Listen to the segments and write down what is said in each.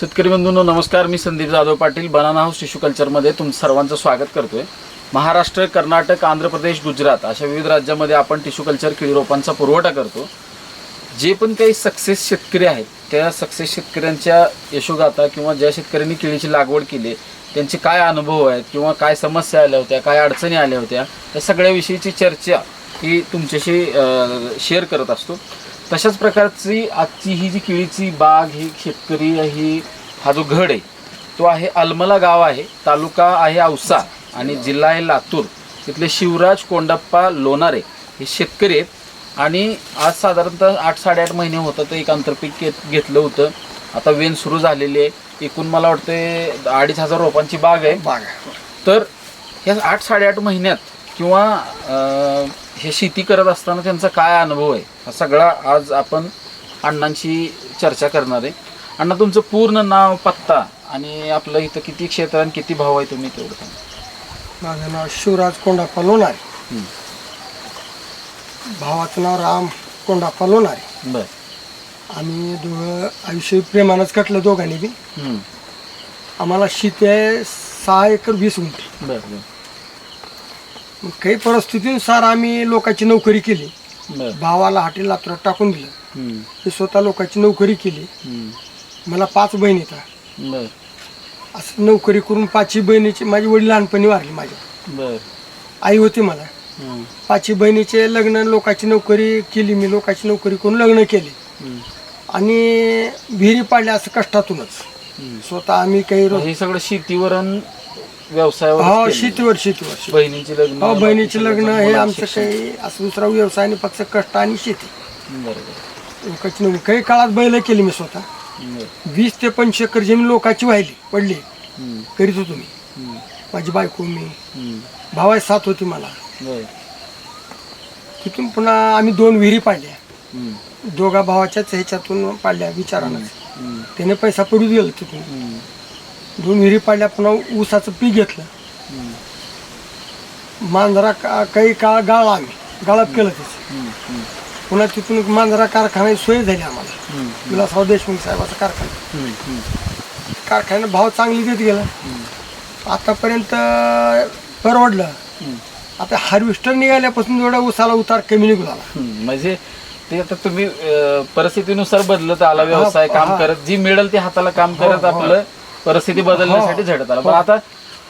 शेतकरी बंधूंनो नमस्कार. मी Sandeep Jadhav Patil banana house tissue कल्चरमध्ये तुम सर्वांचं स्वागत करतोय. महाराष्ट्र, कर्नाटक, आंध्र प्रदेश, गुजरात अशा विविध राज्यांमध्ये आपण टिश्यू कल्चर केळी रोपांचा पुरवठा करतो. जे पण काही सक्सेस शेतकरी आहेत त्या सक्सेस शेतकऱ्यांच्या यशोगाथा किंवा ज्या शेतकऱ्यांनी केळीची लागवड केली त्यांचे काय अनुभव आहेत किंवा काय समस्या आल्या होत्या, काय अडचणी आल्या होत्या, या सगळ्याविषयीची चर्चा ही तुमच्याशी शेअर करत असतो. तशाच प्रकारची आजची ही जी केळीची बाग, ही शेतकरी, हा जो घड आहे तो आहे अलमला गाव आहे, तालुका आहे औसा आणि जिल्हा आहे लातूर. तिथले शिवराज कोंडप्पा लोणारे हे शेतकरी आहेत आणि आज साधारणतः 8-8.5 महिने होतं तर एक आंतरपीक घेतलं होतं. आता वेन सुरू झालेली आहे. एकूण मला वाटते 2,500 रोपांची बाग आहे. तर ह्या 8-8.5 महिन्यात किंवा हे शेती करत असताना त्यांचा काय अनुभव आहे हा सगळा आज आपण अण्णांशी चर्चा करणार आहे. अण्णा, तुमचं पूर्ण नाव, पत्ता आणि आपलं इथं किती क्षेत्र आणि किती भाव आहे तुम्ही तेवढं सांगा. माझं नाव शिवराज कोंडाप्पा लोणारे, भावाचं नाव राम कोंडाप्पा लोणारे. बर. आम्ही दोघं आयुष्य प्रेमानंच कटलं दोघांनी बी. आम्हाला शेती आहे 6 एकर 20 गुंठे. बर बर मग काही परिस्थितीनुसार आम्ही लोकांची नोकरी केली. बर. भावाला हाटी लातूरात टाकून दिलं. मी स्वतः लोकांची नोकरी केली. मला 5 बहिणी येतात. बर असं नोकरी करून 5ही बहिणीची, माझी वडील लहानपणी वारली. माझ्या बर आई होती मला. 5ही बहिणीचे लग्न, लोकांची नोकरी केली. मी लोकांची नोकरी करून लग्न केली आणि विहिरी पाडल्या असं कष्टातूनच. स्वतः आम्ही काही हे सगळं शेतीवर आणि व्यवसायावर. हो, शेतीवर. बहिणीची लग्न. हो, बहिणीचे लग्न. हे आमचं काही असं दुसरा व्यवसाय नाही, फक्त कष्ट आणि शेती. बरोबर. लोकांची नोकरी काही काळात बैल केली मी स्वतः. 20 ते 25 एकर जमीन लोकांची पडली करीत होतो मी. माझी बायको, मी, भावाची साथ होती मला. तिथून पुन्हा आम्ही 2 विहिरी पाडल्या. दोघा भावाच्याच ह्याच्यातून पाडल्या विचारानं. त्याने पैसा पडून गेला. तिथून 2 विहिरी पाडल्या. पुन्हा ऊसाचं पीक घेतलं. मांजरा काही काळ गाळा, आम्ही गाळप केलं त्याचं. पुन्हा तिथून मांजरा कारखाना सोय झाली आम्हाला. विलासराव देशमुख साहेबाचा कारखाना. कारखान्यानं भाव चांगली देत गेला. आतापर्यंत परवडलं. आता हार्वेस्टर निघाल्यापासून एवढा ऊसाला उतार कमी निघाला. म्हणजे ते आता तुम्ही परिस्थितीनुसार बदलत आला. व्यवसाय काम करत, जी मिळेल ते हाताला काम करत आपलं परिस्थिती बदलण्यासाठी झटत आला. पण आता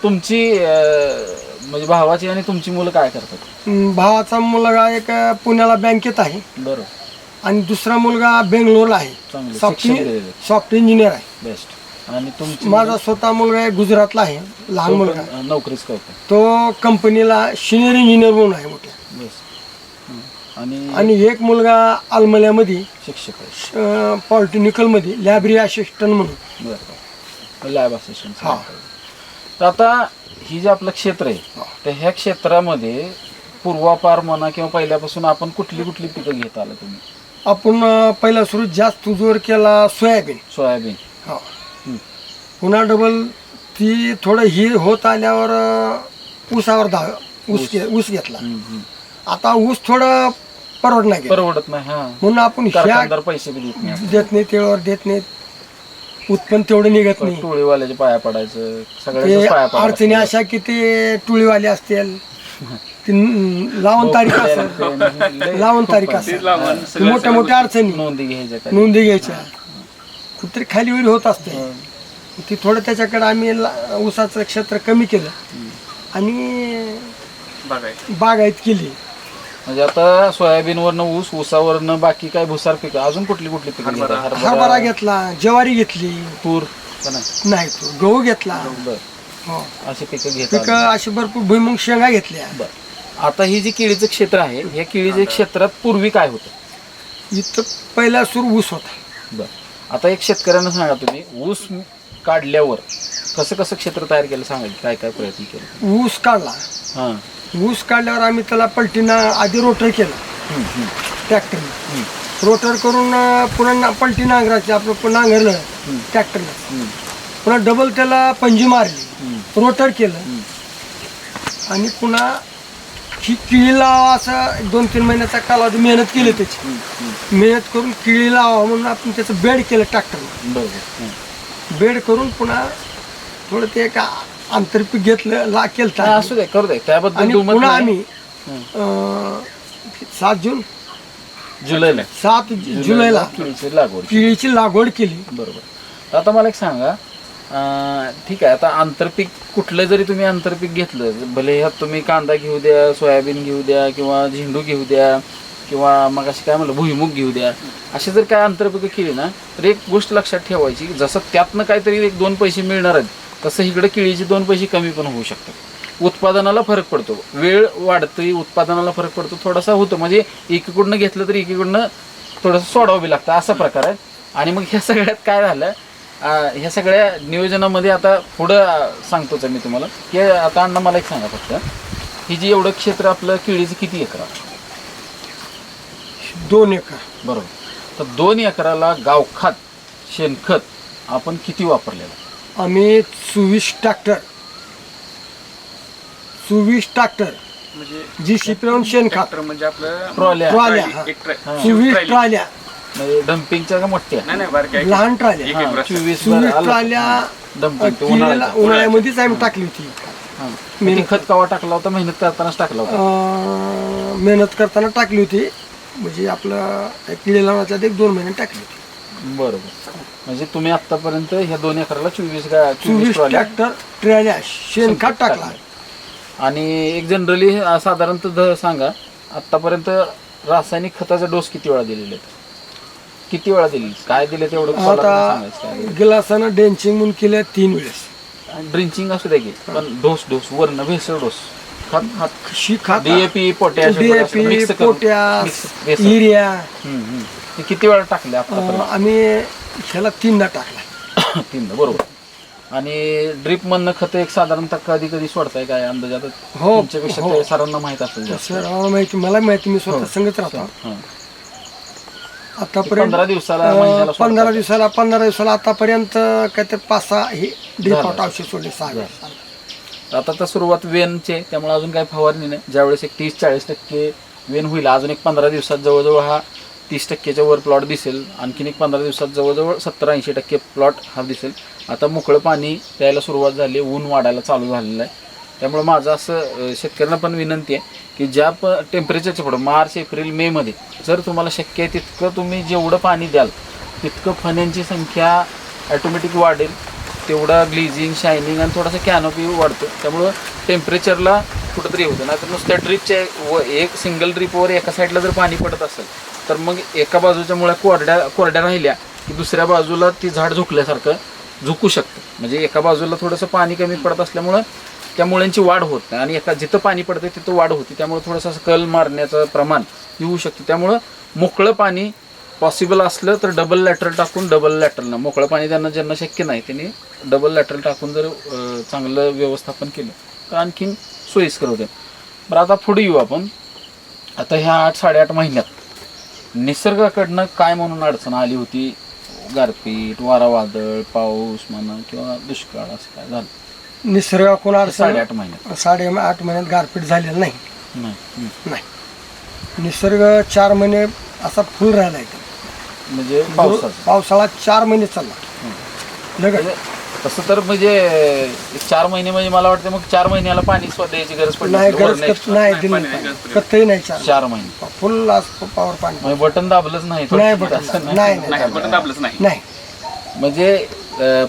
तुमची म्हणजे भावाची आणि तुमची मुलं काय करतात? भावाचा मुलगा एक पुण्याला बँकेत आहे. बरोबर. आणि दुसरा मुलगा बेंगलोरला आहे, सॉफ्टवेअर इंजिनियर आहे. बेस्ट. आणि तुमची? माझा स्वतः मुलगा आहे गुजरातला आहे, लहान मुलगा. नोकरीच करतो तो कंपनीला सिनियर इंजिनियर म्हणून आहे मोठ्या. आणि एक मुलगा अलमल्यामध्ये शिक्षक आहे, पॉलिटेक्निकल मध्ये लॅबरी असिस्टंट म्हणून. Lab assistant. हा. तर आता ही जे आपलं क्षेत्र आहे तर ह्या क्षेत्रामध्ये पूर्वापार म्हणा किंवा पहिल्यापासून आपण कुठली पिकं घेत आला तुम्ही? आपण पहिला सुरू जास्त जोर केला सोयाबीन. हा. पुन्हा डबल ती थोडं ही होत आल्यावर ऊसावर ऊस घेतला. आता ऊस थोडं परवडत नाही. म्हणून आपण पैसे देत नाही, तेवढ्यावर देत नाहीत. उत्पन्न तेवढं निघत नाही. टोळीवाल्याच्या पाया पडायचं. सगळ्या अडचणी अशा की ते टोळीवाले असतील, लावून तारीख असेल, मोठ्या अडचणी नोंदी घ्यायच्या कुठतरी खाली वरी होत असते. ती थोडं त्याच्याकडे आम्ही ऊसाचं क्षेत्र कमी केलं आणि बागायत केली. म्हणजे आता सोयाबीनवरनं ऊसावरनं बाकी काय भुसार पिकं, अजून कुठली पिकं? हरभरा घेतला, ज्वारी घेतली, तूर नाही, तूर गहू घेतला. अशी पिकं अशी भरपूर भुईमुग, शेंगा घेतल्या. आता ही जी केळीचं क्षेत्र आहे, ह्या केळीच्या क्षेत्रात पूर्वी काय होतं? इथं पहिला सूर ऊस होता. आता एक शेतकऱ्यांना सांगा, तुम्ही ऊस काढल्यावर कसं क्षेत्र तयार केलं सांगा, काय प्रयत्न केला? ऊस काढला. ऊस काढल्यावर आम्ही त्याला पलटीनं आधी रोटर केलं ट्रॅक्टरनं. रोटर करून पुन्हा पलटी नांगराची, आपलं नांगरलं ट्रॅक्टरनं. पुन्हा डबल त्याला पंजी मारली, रोटर केलं आणि पुन्हा ही केळी लावा असं 2-3 महिन्याचा कालावधी मेहनत केली. त्याची मेहनत करून केळी लावा म्हणून आपण त्याचं बेड केलं ट्रॅक्टरनं. बेड करून पुन्हा थोडं ते एक आंतरपीक घेतलं केलं नाही, असू दे करू दे त्याबद्दल आणि दुमत पुन्हा नाही. आम्ही हं. 7 जून जुलैला 7 जुलैला केळीची लागवड. केळीची लागवड केली. बरोबर. तर आता मला एक सांगा, ठीक आहे, आता आंतरपीक कुठलं जरी तुम्ही आंतरपीक घेतलं, भले ह्यात तुम्ही कांदा घेऊ द्या, सोयाबीन घेऊ द्या, किंवा झेंडू घेऊ द्या, किंवा मग अशी काय म्हणलं भुईमुग घेऊ द्या, अशी जर काय आंतरपीक केली ना, तर एक गोष्ट लक्षात ठेवायची, जसं त्यातनं काहीतरी 1-2 पैसे मिळणार आहेत, तसं इकडे केळीचे 2 पैसे कमी पण होऊ शकतात. उत्पादनाला फरक पडतो, वेळ वाढते, उत्पादनाला फरक पडतो, थोडासा होतो. म्हणजे एकीकडनं घेतलं तरी एकीकडनं थोडंसं सोडावं लागतं, असा प्रकार आहे. आणि मग ह्या सगळ्यात काय झालं, ह्या सगळ्या नियोजनामध्ये आता पुढं सांगतोच आहे मी तुम्हाला, की आता अण्णा मला एक सांगा फक्त, ही जी एवढं क्षेत्र आपलं केळीचं किती एकर आहे? 2 एकर. बरोबर. तर 2 एकराला गावखत शेणखत आपण किती वापरलेलं? आम्ही 24 ट्रॅक्टर म्हणजे GCP लावून शेणखत ट्रॅक्टर म्हणजे आपलं ट्रॉल्या. ट्रॉल्या, हा. एक ट्रॅ- 24 ट्रॅली. ट्रॉल्या, म्हणजे डम्पिंगच्या का मोठ्या? नाही नाही बारक्या एक- लहान ट्रॉल्या, एक- एक ब्रश. 24 ट्रॉल्या डम्पिंग केळीला उन्हाळ्यामध्येच आम्ही टाकली होती. किती खत कवा टाकला होता? मेहनत करतानाच टाकला होता. मेहनत करताना टाकली होती, म्हणजे आपलं केळी लावण्याच्या 1-2 महिने टाकली होती. बरोबर. म्हणजे तुम्ही आतापर्यंत ह्या 2 एकराला 24 24 ट्रॉल्या ट्रॅक्टर ट्रॉल्या शेणखत टाकला. आणि एक जनरली साधारणतः सांगा, आतापर्यंत रासायनिक खताचा डोस किती वेळा दिलेले आहेत? किती वेळा दिले, काय दिले तेवढं मला सांगायचं काय? आता गिलासानं डेन्सिंग म्हणून केलं 3 वेळेस. ड्रिंचिंग असू द्या की, पण डोस वरनं भेसळ डोस, खत Shikha DAP potash DAP potash urea ते किती वेळा टाकले आतापर्यंत? आम्ही ह्याला 3दा टाकला. 3दा. बरोबर. आणि ड्रिप मधनं खत एक साधारणतः कधी कधी सोडताय काय अंदाजात? हो, तुमच्यापेक्षा हो. ते सरांना माहित असेल जास्त. सर माहिती, मला माहिती, मी स्वतः संगत राहतो. हं. आतापर्यंत 15 दिवसाला महिन्याला 15 दिवसाला आतापर्यंत काय ते 5-6 हे डिफॉल्ट औषध सोडले 6 वेळेस. आता तर सुरुवात वेनचे, त्यामुळे अजून काही फवारणी नाही. ज्यावेळेस एक 30-40% वेन होईल, अजून एक 15 दिवसात जवळजवळ हा 30%च्या वर प्लॉट दिसेल. आणखीन एक 15 दिवसात जवळजवळ 70-80% प्लॉट हा दिसेल. आता मोकळं पाणी द्यायला सुरुवात झाली, ऊन वाढायला चालू झालेलं आहे. त्यामुळे माझं असं शेतकऱ्यांना पण विनंती आहे की ज्या टेम्परेचरच्या पुढं मार्च, एप्रिल, मेमध्ये जर तुम्हाला शक्य आहे तितकं तुम्ही जेवढं पाणी द्याल तितकं फण्यांची संख्या ॲटोमॅटिक वाढेल, तेवढं ग्लिजिंग, शायनिंग आणि थोडासा कॅनोपी वाढतो. त्यामुळं टेम्परेचरला कुठंतरी होतं. नाही तर नुसत्या ड्रीपच्या एक सिंगल ड्रीपवर एका साईडला जर पाणी पडत असेल तर मग एका बाजूच्या मुळ्या कोरड्या राहिल्या की दुसऱ्या बाजूला ती झाड झुकल्यासारखं झुकू शकतं. म्हणजे एका बाजूला थोडंसं पाणी कमी पडत असल्यामुळं त्या मुळ्यांची वाढ होत नाही, आणि जिथं पाणी पडतं तिथं वाढ होती. त्यामुळे थोडंसं असं कल मारण्याचं प्रमाण येऊ शकतं. त्यामुळं मोकळं पाणी पॉसिबल असलं तर डबल लॅटरल टाकून, ना मोकळं पाणी ज्यांना शक्य नाही त्यांनी डबल लॅटरल टाकून जर चांगलं व्यवस्थापन केलं तर आणखीन सोयीस्कर होतं. बरं, आता पुढे येऊ आपण. आता ह्या 8-8.5 महिन्यात निसर्गाकडनं काय म्हणून अडचण आली होती? गारपीट, वारा, वादळ, पाऊस म्हणा किंवा दुष्काळ, असं काय झालं? निसर्गाकडून 8.5 महिन्यात 8.5 महिन्यात गारपीट झालेलं नाही. नाही. निसर्ग 4 महिने असा फुल राहिला आहे. म्हणजे पावसाळा 4 महिने चालला लगेच. तसं तर म्हणजे 4 महिने म्हणजे मला वाटतं मग 4 महिन्याला पाणी द्यायची गरज पडली नाही, वरनं गरज extra. नाही दिली, कतही नाही. 4 महिने फुल पॉवर पाणी म्हणजे बटन दाबलंच नाही नाही, असं बटन नाही. नाही नाही बटन दाबलंच नाही. नाही. म्हणजे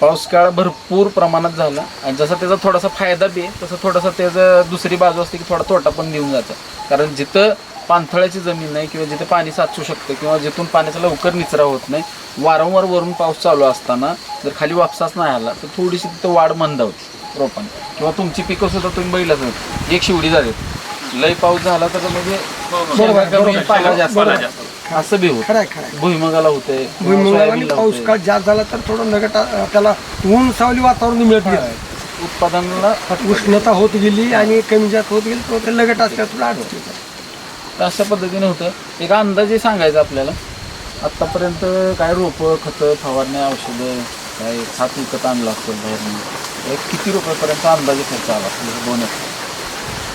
पाऊस काळ भरपूर प्रमाणात झाला, आणि जसा त्याचा थोडासा फायदा बी आहे तसं थोडासा त्याचं दुसरी बाजू असते की थोडा तोटा पण देऊन जातं. कारण जिथं पाणथळ्याची जमीन नाही किंवा जिथं पाणी साचू शकतं किंवा जिथून पाण्याचा लवकर निचरा होत नाही, वारंवार वरून पाऊस चालू असताना जर खाली वापसाच नाही आला तर थोडीशी तिथं वाढ मंदावते रोपांनी. किंवा तुमची पिकं सुद्धा तुम्ही बघितलं एक शिवडी झाली, लय पाऊस झाला तर म्हणजे पाला जास्त असं बी होत. खरंय. भुईमुगाला होते, भुईमुगाला पाऊस काळ जास्त झाला तर थोडं लगट त्याला ऊन सावली वातावरण मिळत गेलं, उत्पादनाला उष्णता होत गेली आणि कमी जास्त होत गेली तर ते लगट असल्या थोडं अडचण. तर अशा पद्धतीने होतं. एक अंदाजे सांगायचं आपल्याला, आत्तापर्यंत काय रोपं, खतं, फवारण्या, औषधं, काय खात विकत आणलं असेल बाहेर, किती रुपयापर्यंत अंदाजे खर्च आला असेल? 2 एकर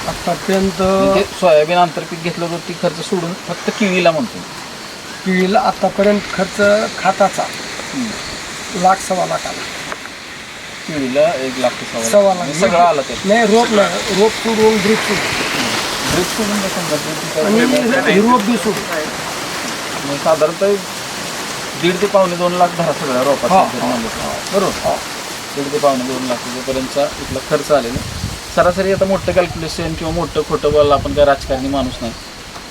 आतापर्यंत म्हणजे सोयाबीन आंतरपीक घेतलं होतं ती खर्च सोडून फक्त केळीला म्हणतो. केळीला आतापर्यंत खर्च खाताचा 1,00,000-1.25 लाख आला. केळीला 1 लाख ते सव्वा सव्वा लाख. लाख सगळं आलं ते नाही रोप सोडून ड्रीप सोडून ड्रिप सोडून काय समजा drip काय आणि रोप बी सोडून मग साधारणतः 1.5 ते पावणे 2 लाख धरा सगळ्या रोपाचा हा, जर म्हणलं तर. बरोबर 1.5 ते पावणे 2 लाख रुपयेपर्यंतचा इथला खर्च आलेला सरासरी. आता मोठं कॅल्क्युलेशन किंवा मोठं खोटं बोलला आपण काय राजकारणी माणूस नाही,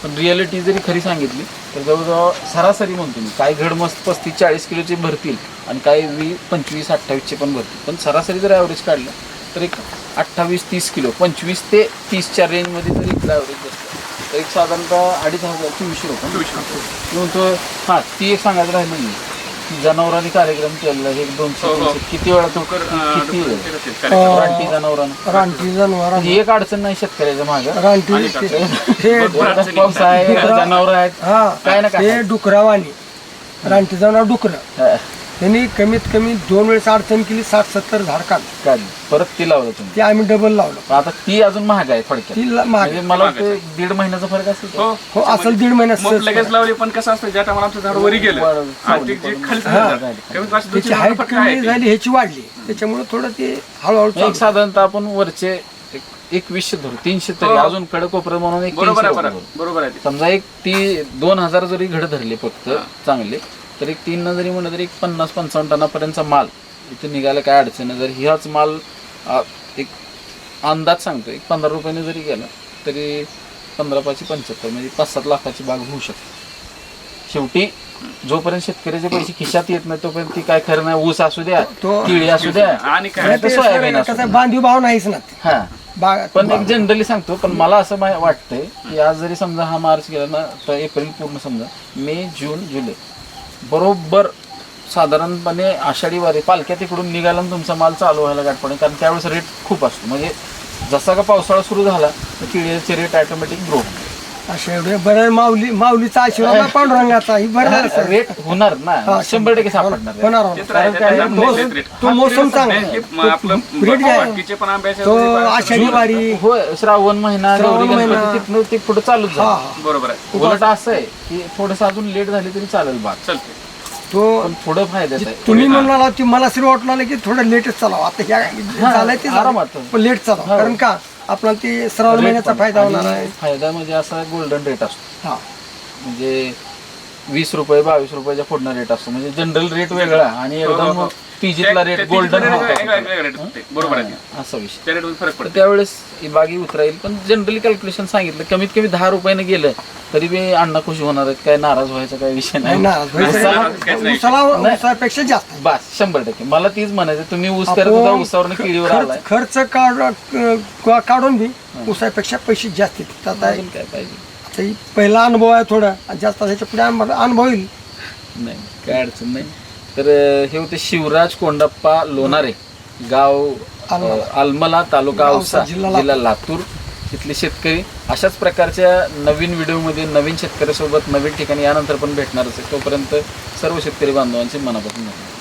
पण रिॲलिटी जरी खरी सांगितली तर जवळजवळ सरासरी म्हणतो मी, काही घड मस्त 35-40 किलोचे भरतील आणि काही 25-28चे पण भरतील, पण सरासरी जर ॲव्हरेज काढलं तर एक 28-30 किलो 25 ते 30च्या रेंजमध्ये जर इथलं ॲव्हरेज बसलं तर एक साधारणतः 2,500-2,400 रुपये 2400. म्हणतो. हां, ती एक सांगायचं राहिलं नाही, जनावरांनी कार्यक्रम केलेला हे 200-300 किती वेळा तो किती रानटी जनावरांना रानटी जनावर ही एक अडचण नाही शेतकऱ्याच्या मागं. रानटी हे एकदा पाऊस आहे जनावर आहेत हा काय ना काय हे डुकरावानी रानटी जनावर डुकरं हा, त्यांनी कमीत कमी 2 वेळेस अडचण केली, 60-70 झाड काढलं. काढली परत ती लावलं तुम्ही. ते आम्ही डबल लावलं. आता ती अजून महाग आहे थोडक्यात, ती महाग म्हणजे मला वाटतं 1.5 महिन्याचा फरक असेल का? हो असेल 1.5 महिन्यात मग सहज लगेच करा. लावली पण कसं असतं ज्या टायमाला आमचं झाड वरी गेलं आणि ते जे खालचं हा. झालं, कमीत कमी त्याची 200 हाईट फक्त कमी आहे ते. झाली, ह्याची वाढली, त्याच्यामुळे थोडं ते हळूहळू एक चालू. साधारणतः आपण वरचे 2100 धरू 300 तरी हो. अजून कडक कोपरं म्हणून एक बरोबर 300 आहे, धरू. बरोबर आहे ते. समजा एक ती 2000 जरी घड धरले फक्त चांगले तर एक 3 जरी म्हणलं तरी एक 50-55 टनापर्यंतचा माल इथे निघायला काय अडचण नाही. जर ह्याच माल एक अंदाज सांगतो एक 15 रुपयाने जरी गेला तरी 15-75 म्हणजे 5-7 लाखाची बाग होऊ शकते. शेवटी जोपर्यंत शेतकऱ्याचे पैसे खिशात येत नाही तोपर्यंत ती काय खरं नाही. ऊस असू द्या केळी असू द्या आणि काय नाही तर सोयाबीन असू कसं द्या. बांधीव भाव नाहीच ना ते. हा बाग पण एक जनरली सांगतो, पण मला असं वाटतंय की आज जरी समजा हा मार्च गेला ना तर एप्रिल पूर्ण समजा मे जून जुलै बरोबर साधारणपणे आषाढी वारी पालख्या तिकडून निघाला आणि तुमचा माल चालू व्हायला गाठ पडेल, कारण त्यावेळेस रेट खूप असतो. म्हणजे जसा का पावसाळा सुरू झाला तर केळीचे रेट ऑटोमॅटिक ग्रो अशा एवढे बरं माऊलीचा आशीर्वाद पांडुरंगाचा ही बरं रेट होणार ना 100% सापडणार आहे. होणार ते तर आहे, कारण काय त्याचा आहे, मोसम- तो- तो मोसम चांगला हे आहे. आपलं रेट काय आहे? बाकीचे पण आंब्याचे तो वगैरे आषाढी वारी होय श्रावण महिना श्रावण गौरी महिना. गणपती तिथनं ते पुढे चालूच हा झालं. हा. बरोबर आहे, उलट असं आहे की थोडंसं अजून लेट झाली तरी चालेल बाग, चलते. तो पण पुढं फायद्याचं आहे. तुम्ही म्हणाला की मला असं वाटलं की थोडं लेटच चालावं. आता ह्या झालंय ते आरामात. झालं. पण लेट चालावं हो. कारण का आपल्याला ते श्रावण महिन्याचा Rate फायदा पण. होणार आणि आहे. फायदा म्हणजे असा गोल्डन रेट असतो, हा म्हणजे 20 रुपये 22 रुपयाच्या फोडणं रेट असतो. म्हणजे जनरल रेट वेगळा आणि एकदम पीजीतला रेट गोल्डन बरोबर आहे, असा विषय. त्या रेटमध्ये फरक तर पडतो. त्यावेळेस ही बागी उतराईल. पण जनरली कॅल्क्युलेशन सांगितलं कमीत कमी 10 रुपयाने गेलं तरी बी अण्णा खुश होणार आहेत, काय नाराज व्हायचा काही विषय नाही नाही. ना उसापेक्षा जास्त आहे. बस 100%. मला तीच म्हणायचं, तुम्ही ऊस करत होता उसावर केळीवर आलाय, खर्च काढून बी उसापेक्षा पैसे जास्त येतात. आता अजून काय पाहिजे. आता ही पहिला अनुभव आहे थोडा आणि जास्त ह्याच्या पुढे अनुभव येईल. नाही काय अडचण नाही. तर हे होते शिवराज कोंडप्पा लोणारे, गाव आलमला, तालुका औसा, जिल्हा लातूर. इथले शेतकरी अशाच प्रकारच्या नवीन व्हिडिओमध्ये नवीन शेतकऱ्यासोबत नवीन ठिकाणी यानंतर पण भेटणारच आहे. तोपर्यंत सर्व शेतकरी बांधवांचे मनापासून धन्यवाद.